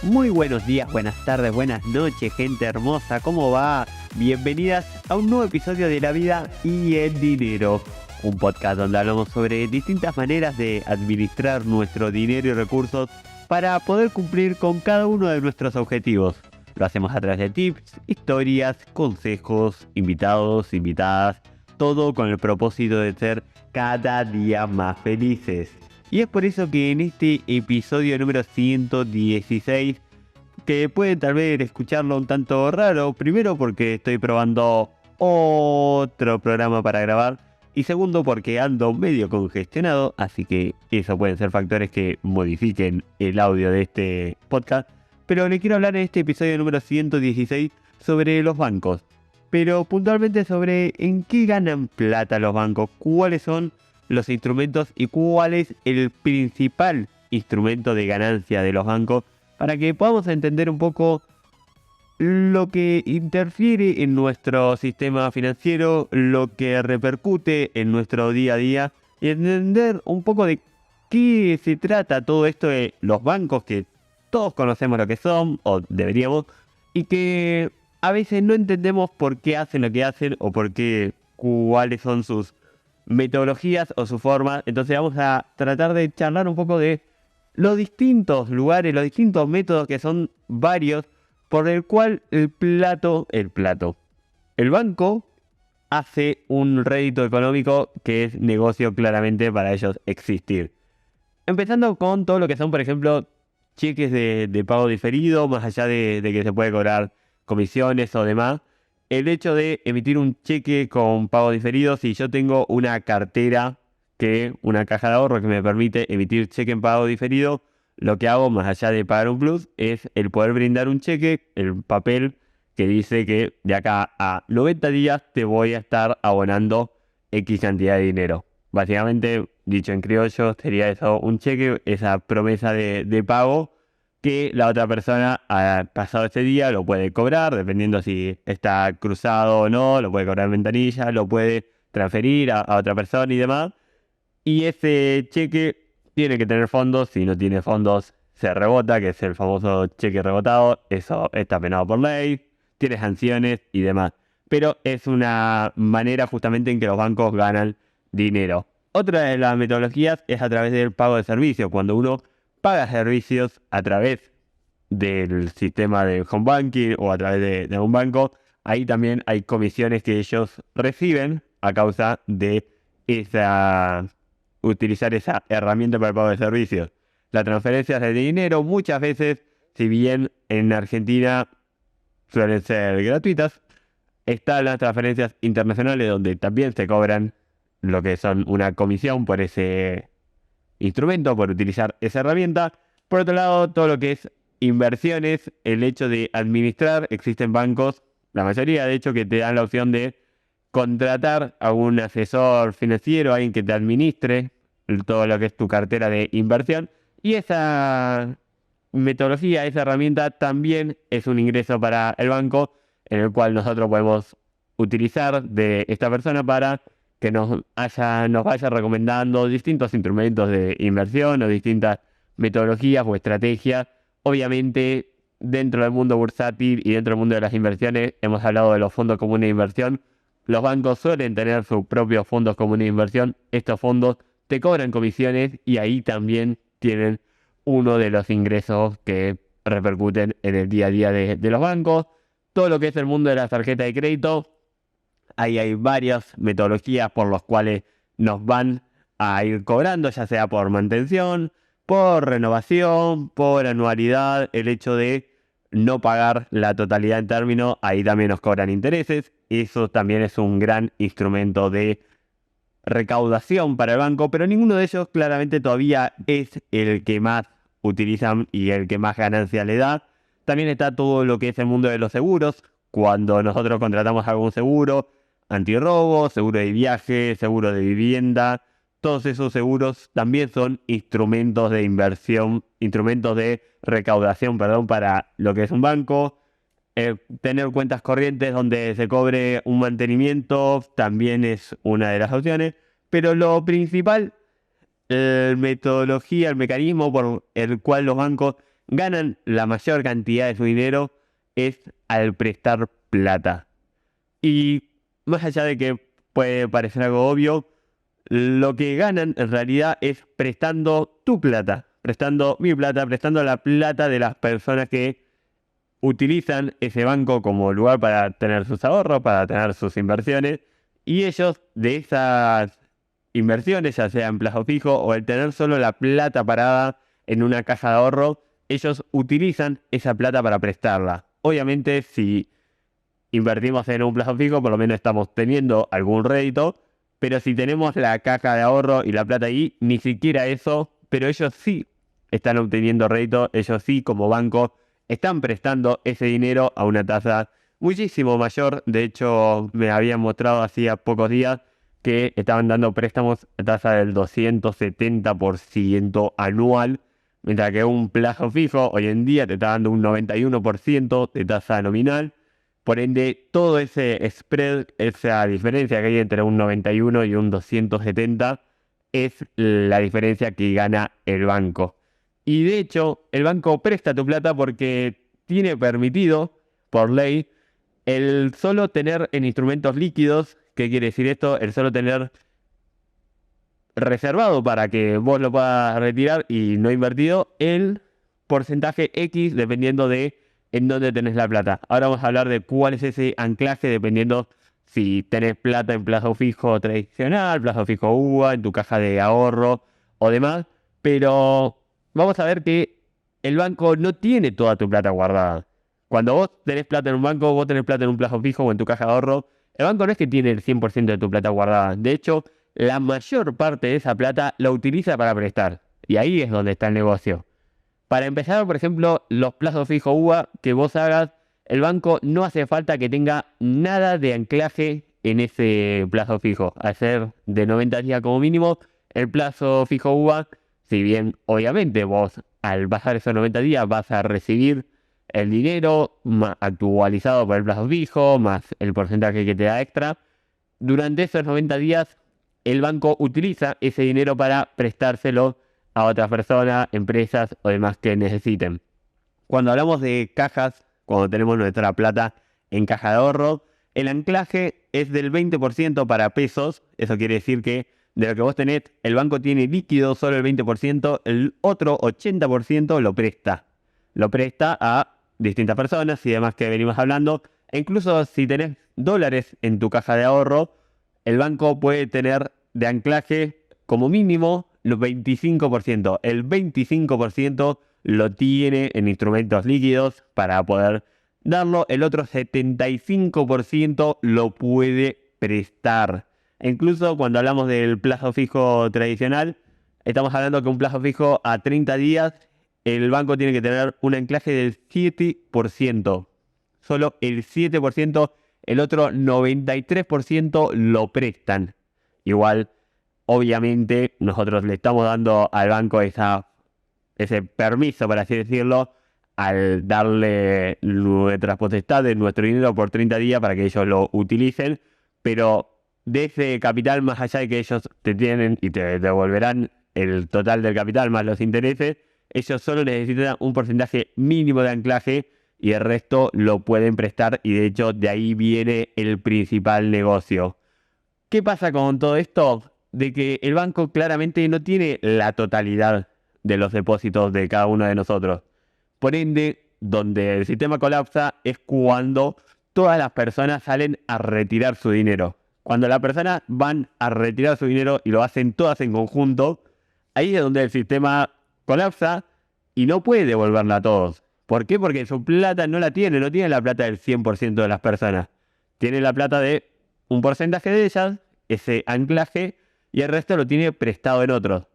Muy buenos días, buenas tardes, buenas noches, gente hermosa, ¿cómo va? Bienvenidas a un nuevo episodio de La Vida y el Dinero, un podcast donde hablamos sobre distintas maneras de administrar nuestro dinero y recursos para poder cumplir con cada uno de nuestros objetivos. Lo hacemos a través de tips, historias, consejos, invitados, invitadas, todo con el propósito de ser cada día más felices. Y es por eso que en este episodio número 116, que pueden tal vez escucharlo un tanto raro, primero porque estoy probando otro programa para grabar, y segundo porque ando medio congestionado, así que eso pueden ser factores que modifiquen el audio de este podcast. Pero le quiero hablar en este episodio número 116 sobre los bancos, pero puntualmente sobre en qué ganan plata los bancos, cuáles son los instrumentos y cuál es el principal instrumento de ganancia de los bancos, para que podamos entender un poco lo que interfiere en nuestro sistema financiero, lo que repercute en nuestro día a día y entender un poco de qué se trata todo esto de los bancos, que todos conocemos lo que son, o deberíamos, y que a veces no entendemos por qué hacen lo que hacen o por qué, cuáles son sus metodologías o su forma. Entonces vamos a tratar de charlar un poco de los distintos lugares, los distintos métodos, que son varios, por el cual el banco hace un rédito económico, que es negocio claramente para ellos existir. Empezando con todo lo que son, por ejemplo, cheques de pago diferido, más allá de que se puede cobrar comisiones o demás. El hecho de emitir un cheque con pago diferido, si yo tengo una cartera, una caja de ahorro que me permite emitir cheque en pago diferido, lo que hago, más allá de pagar un plus, es el poder brindar un cheque, el papel que dice que de acá a 90 días te voy a estar abonando X cantidad de dinero. Básicamente, dicho en criollo, sería eso, un cheque, esa promesa de pago, que la otra persona, pasado ese día, lo puede cobrar, dependiendo si está cruzado o no, lo puede cobrar en ventanilla, lo puede transferir a otra persona y demás. Y ese cheque tiene que tener fondos. Si no tiene fondos, se rebota, que es el famoso cheque rebotado. Eso está penado por ley, tiene sanciones y demás. Pero es una manera justamente en que los bancos ganan dinero. Otra de las metodologías es a través del pago de servicios. Cuando uno paga servicios a través del sistema de home banking o a través de un banco, ahí también hay comisiones que ellos reciben a causa de esa utilizar esa herramienta para el pago de servicios. Las transferencias de dinero muchas veces, si bien en Argentina suelen ser gratuitas, están las transferencias internacionales donde también se cobran lo que son una comisión por ese instrumento, por utilizar esa herramienta. Por otro lado, todo lo que es inversiones, el hecho de administrar, existen bancos, la mayoría de hecho, que te dan la opción de contratar a un asesor financiero, alguien que te administre todo lo que es tu cartera de inversión. Y esa metodología, esa herramienta también es un ingreso para el banco, en el cual nosotros podemos utilizar de esta persona para que nos vaya recomendando distintos instrumentos de inversión o distintas metodologías o estrategias. Obviamente, dentro del mundo bursátil y dentro del mundo de las inversiones, hemos hablado de los fondos comunes de inversión. Los bancos suelen tener sus propios fondos comunes de inversión. Estos fondos te cobran comisiones y ahí también tienen uno de los ingresos que repercuten en el día a día de los bancos. Todo lo que es el mundo de las tarjetas de crédito, ahí hay varias metodologías por las cuales nos van a ir cobrando, ya sea por mantención, por renovación, por anualidad. El hecho de no pagar la totalidad en términos, ahí también nos cobran intereses. Eso también es un gran instrumento de recaudación para el banco, pero ninguno de ellos claramente todavía es el que más utilizan y el que más ganancia le da. También está todo lo que es el mundo de los seguros. Cuando nosotros contratamos algún seguro, antirrobo, seguro de viaje, seguro de vivienda, todos esos seguros también son instrumentos de inversión, instrumentos de recaudación, perdón, para lo que es un banco. Tener cuentas corrientes donde se cobre un mantenimiento también es una de las opciones, pero lo principal, metodología, el mecanismo por el cual los bancos ganan la mayor cantidad de su dinero es al prestar plata. Y más allá de que puede parecer algo obvio, lo que ganan en realidad es prestando tu plata, prestando mi plata, prestando la plata de las personas que utilizan ese banco como lugar para tener sus ahorros, para tener sus inversiones, y ellos de esas inversiones, ya sea en plazo fijo o el tener solo la plata parada en una caja de ahorro, ellos utilizan esa plata para prestarla. Obviamente, si invertimos en un plazo fijo, por lo menos estamos teniendo algún rédito, pero si tenemos la caja de ahorro y la plata ahí, ni siquiera eso, pero ellos sí están obteniendo rédito, ellos sí como banco están prestando ese dinero a una tasa muchísimo mayor. De hecho, me habían mostrado hacía pocos días que estaban dando préstamos a tasa del 270% anual, mientras que un plazo fijo hoy en día te está dando un 91% de tasa nominal. Por ende, todo ese spread, esa diferencia que hay entre un 91 y un 270, es la diferencia que gana el banco. Y de hecho, el banco presta tu plata porque tiene permitido, por ley, el solo tener en instrumentos líquidos. ¿Qué quiere decir esto? El solo tener reservado para que vos lo puedas retirar y no invertido el porcentaje X dependiendo de en dónde tenés la plata. Ahora vamos a hablar de cuál es ese anclaje dependiendo si tenés plata en plazo fijo tradicional, plazo fijo UVA, en tu caja de ahorro o demás. Pero vamos a ver que el banco no tiene toda tu plata guardada. Cuando vos tenés plata en un banco, vos tenés plata en un plazo fijo o en tu caja de ahorro, el banco no es que tiene el 100% de tu plata guardada. De hecho, la mayor parte de esa plata la utiliza para prestar. Y ahí es donde está el negocio. Para empezar, por ejemplo, los plazos fijos UVA que vos hagas, el banco no hace falta que tenga nada de anclaje en ese plazo fijo. Al ser de 90 días como mínimo, el plazo fijo UVA, si bien obviamente vos al pasar esos 90 días vas a recibir el dinero actualizado por el plazo fijo, más el porcentaje que te da extra, durante esos 90 días el banco utiliza ese dinero para prestárselo a otras personas, empresas o demás que necesiten. Cuando hablamos de cajas, cuando tenemos nuestra plata en caja de ahorro, el anclaje es del 20% para pesos. Eso quiere decir que de lo que vos tenés, el banco tiene líquido solo el 20%, el otro 80% lo presta. Lo presta a distintas personas y demás que venimos hablando. E incluso si tenés dólares en tu caja de ahorro, el banco puede tener de anclaje como mínimo los 25%. El 25% lo tiene en instrumentos líquidos para poder darlo. El otro 75% lo puede prestar. E incluso cuando hablamos del plazo fijo tradicional, estamos hablando que un plazo fijo a 30 días, el banco tiene que tener un anclaje del 7%. Solo el 7%, el otro 93% lo prestan. Igual, obviamente, nosotros le estamos dando al banco ese permiso, por así decirlo, al darle nuestras potestades, nuestro dinero por 30 días para que ellos lo utilicen, pero de ese capital, más allá de que ellos te tienen y te devolverán el total del capital más los intereses, ellos solo necesitan un porcentaje mínimo de anclaje y el resto lo pueden prestar y de hecho de ahí viene el principal negocio. ¿Qué pasa con todo esto? De que el banco claramente no tiene la totalidad de los depósitos de cada uno de nosotros. Por ende, donde el sistema colapsa es cuando todas las personas salen a retirar su dinero. Cuando las personas van a retirar su dinero y lo hacen todas en conjunto, ahí es donde el sistema colapsa y no puede devolverla a todos. ¿Por qué? Porque su plata no la tiene, no tiene la plata del 100% de las personas. Tiene la plata de un porcentaje de ellas, ese anclaje, y el resto lo tiene prestado en otros.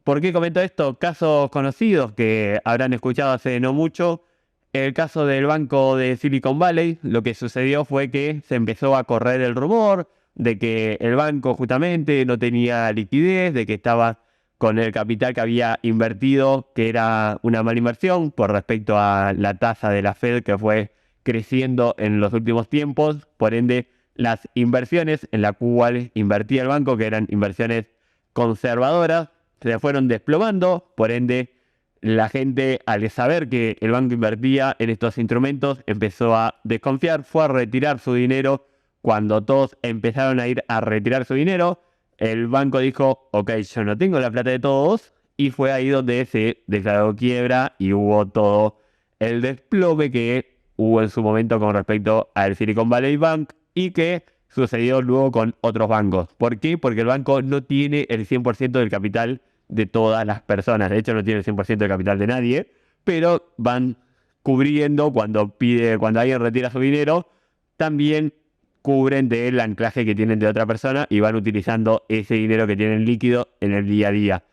¿Por qué comento esto? Casos conocidos que habrán escuchado hace no mucho. El caso del banco de Silicon Valley, lo que sucedió fue que se empezó a correr el rumor de que el banco justamente no tenía liquidez, de que estaba con el capital que había invertido, que era una mala inversión por respecto a la tasa de la Fed que fue creciendo en los últimos tiempos. Por ende, las inversiones en las cuales invertía el banco, que eran inversiones conservadoras, se fueron desplomando. Por ende, La gente, al saber que el banco invertía en estos instrumentos, empezó a desconfiar, fue a retirar su dinero. Cuando todos empezaron a ir a retirar su dinero, el banco dijo, ok, yo no tengo la plata de todos, y fue ahí donde se declaró quiebra y hubo todo el desplome que hubo en su momento con respecto al Silicon Valley Bank y que sucedió luego con otros bancos. ¿Por qué? Porque el banco no tiene el 100% del capital de todas las personas. De hecho, no tiene el 100% del capital de nadie, pero van cubriendo cuando alguien retira su dinero, también cubren del anclaje que tienen de otra persona y van utilizando ese dinero que tienen líquido en el día a día.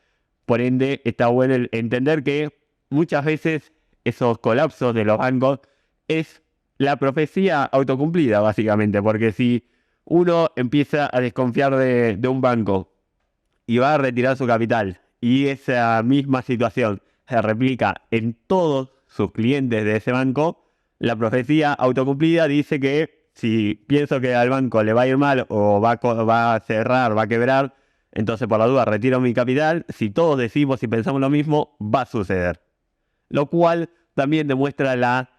Por ende, está bueno entender que muchas veces esos colapsos de los bancos es la profecía autocumplida, básicamente, porque si uno empieza a desconfiar de un banco y va a retirar su capital y esa misma situación se replica en todos sus clientes de ese banco, la profecía autocumplida dice que si pienso que al banco le va a ir mal o va a cerrar, va a quebrar, entonces por la duda retiro mi capital. Si todos decimos y pensamos lo mismo, va a suceder. Lo cual también demuestra la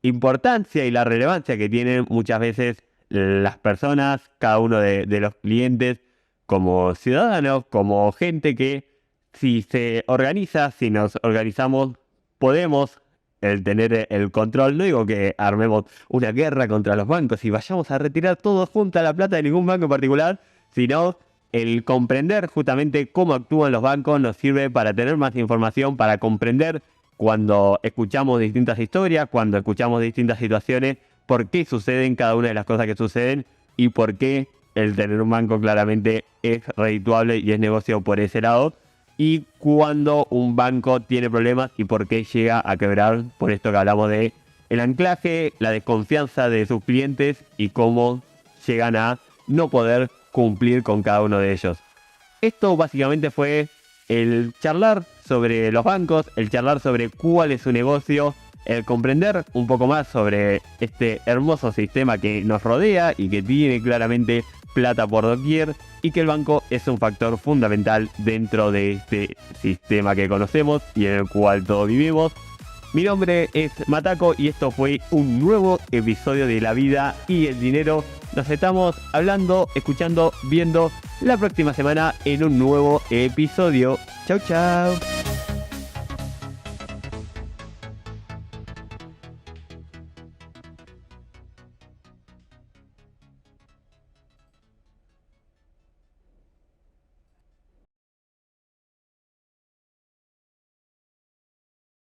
importancia y la relevancia que tienen muchas veces las personas, cada uno de los clientes, como ciudadanos, como gente que si se organiza, si nos organizamos, podemos tener el control. No digo que armemos una guerra contra los bancos y vayamos a retirar todos juntos la plata de ningún banco en particular, sino el comprender justamente cómo actúan los bancos nos sirve para tener más información, para comprender cuando escuchamos distintas historias, cuando escuchamos distintas situaciones, por qué suceden cada una de las cosas que suceden y por qué el tener un banco claramente es redituable y es negocio por ese lado, y cuando un banco tiene problemas y por qué llega a quebrar, por esto que hablamos de el anclaje, la desconfianza de sus clientes y cómo llegan a no poder cumplir con cada uno de ellos. Esto básicamente fue el charlar sobre los bancos, el charlar sobre cuál es su negocio, el comprender un poco más sobre este hermoso sistema que nos rodea y que tiene claramente plata por doquier y que el banco es un factor fundamental dentro de este sistema que conocemos y en el cual todos vivimos. Mi nombre es Mataco y esto fue un nuevo episodio de La Vida y el Dinero. Nos estamos hablando, escuchando, viendo la próxima semana en un nuevo episodio. Chau, chau.